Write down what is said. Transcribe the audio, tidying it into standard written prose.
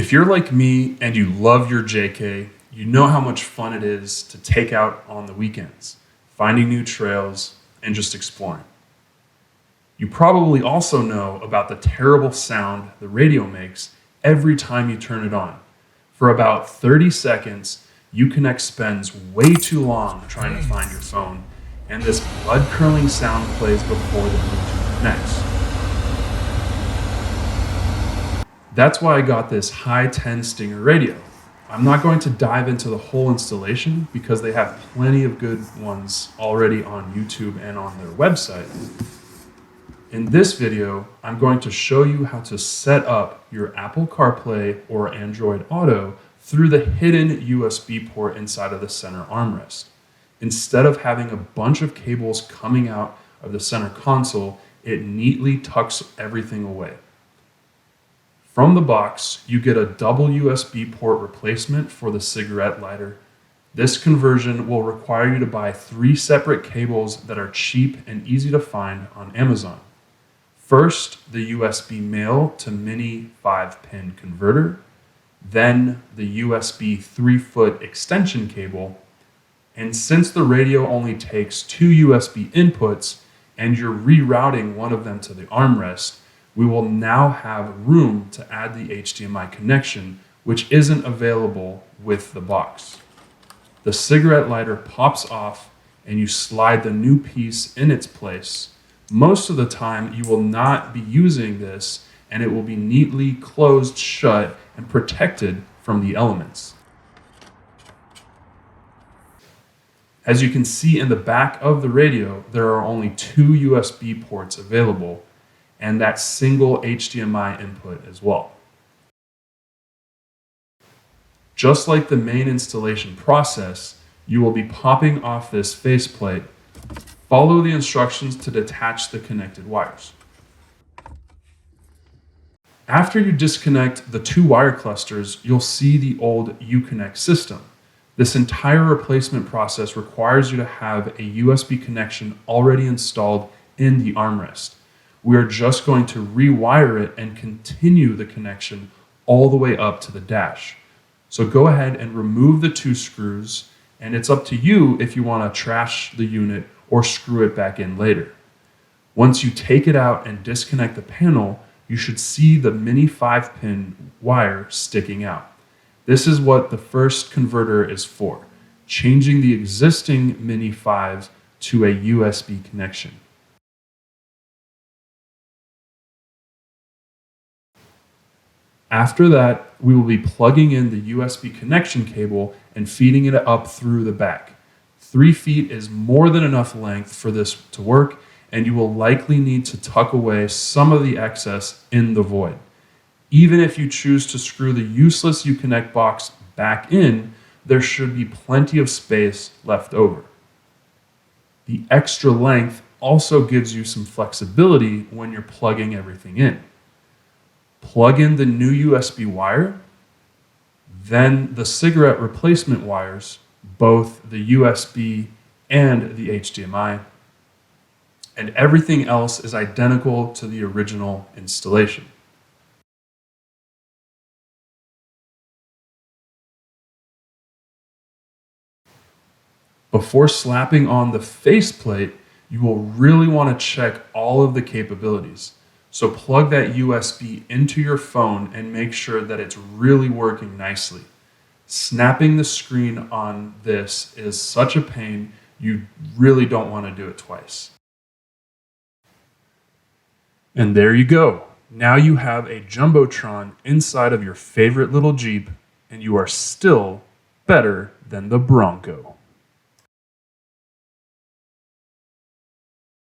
If you're like me and you love your JK, you know how much fun it is to take out on the weekends, finding new trails and just exploring. You probably also know about the terrible sound the radio makes every time you turn it on. For about 30 seconds, Uconnect spends way too long trying to find your phone, and this blood-curdling sound plays before the Bluetooth connects. That's why I got this high 10 Stinger radio. I'm not going to dive into the whole installation because they have plenty of good ones already on YouTube and on their website. In this video, I'm going to show you how to set up your Apple CarPlay or Android Auto through the hidden USB port inside of the center armrest. Instead of having a bunch of cables coming out of the center console, it neatly tucks everything away. From the box, you get a double USB port replacement for the cigarette lighter. This conversion will require you to buy 3 separate cables that are cheap and easy to find on Amazon. First, the USB male to mini 5-pin converter, then the USB 3-foot extension cable, and since the radio only takes 2 USB inputs and you're rerouting one of them to the armrest, we will now have room to add the HDMI connection, which isn't available with the box. The cigarette lighter pops off and you slide the new piece in its place. Most of the time, you will not be using this and it will be neatly closed shut and protected from the elements. As you can see in the back of the radio, there are only 2 USB ports available, and that single HDMI input as well. Just like the main installation process, you will be popping off this faceplate. Follow the instructions to detach the connected wires. After you disconnect the 2 wire clusters, you'll see the old Uconnect system. This entire replacement process requires you to have a USB connection already installed in the armrest. We are just going to rewire it and continue the connection all the way up to the dash. So go ahead and remove the 2 screws, and it's up to you if you want to trash the unit or screw it back in later. Once you take it out and disconnect the panel, you should see the mini 5-pin wire sticking out. This is what the first converter is for, changing the existing mini 5 to a USB connection. After that, we will be plugging in the USB connection cable and feeding it up through the back. 3 feet is more than enough length for this to work, and you will likely need to tuck away some of the excess in the void. Even if you choose to screw the useless Uconnect box back in, there should be plenty of space left over. The extra length also gives you some flexibility when you're plugging everything in. Plug in the new USB wire, then the cigarette replacement wires, both the USB and the HDMI, and everything else is identical to the original installation. Before slapping on the faceplate, you will really want to check all of the capabilities. So plug that USB into your phone and make sure that it's really working nicely. Snapping the screen on this is such a pain, you really don't want to do it twice. And there you go. Now you have a Jumbotron inside of your favorite little Jeep, and you are still better than the Bronco.